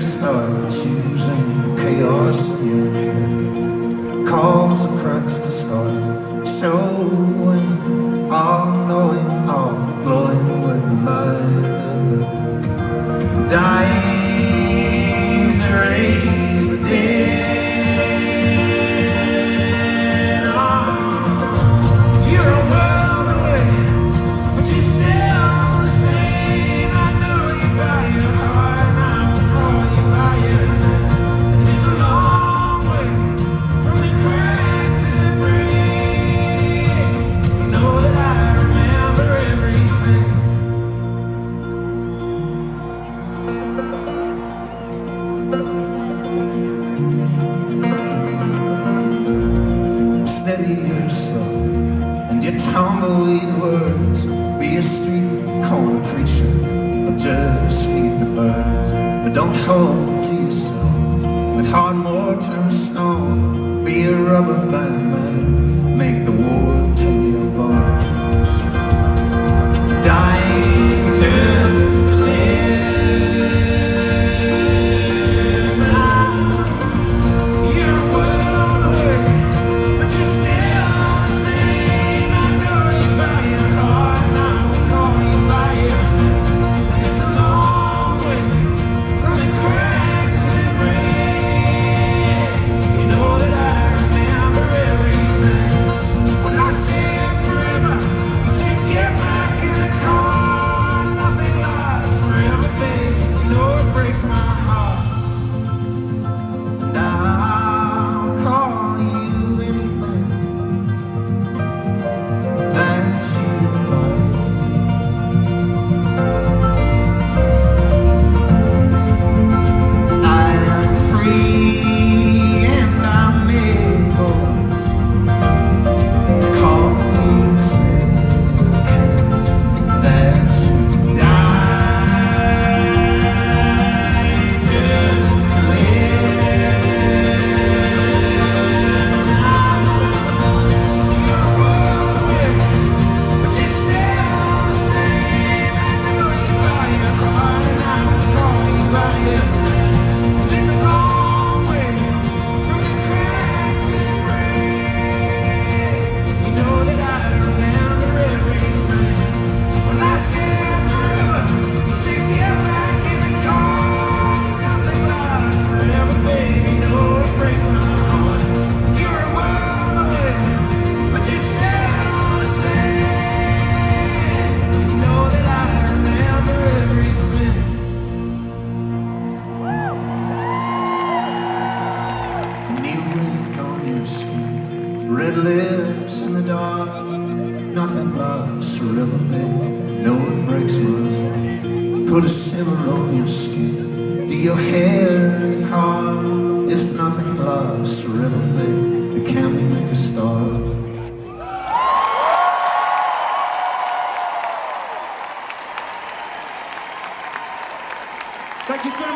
start choosing the chaos in your head. Calls the cracks to start showing, all knowing, all glowing with the light of the dimes that raise the dead. Steady yourself and your tumbleweed words. Be a street corner preacher or just feed the birds. But don't hold to yourself with hard mortar and stone. Be a rubber band man, make the war to your bones. Dying just to live. Red lips in the dark, nothing lasts forever, babe. You know it breaks my heart. Put a shiver on your skin. Do your hair in the car. If nothing lasts forever, babe, then can we make a start? Thank you so much.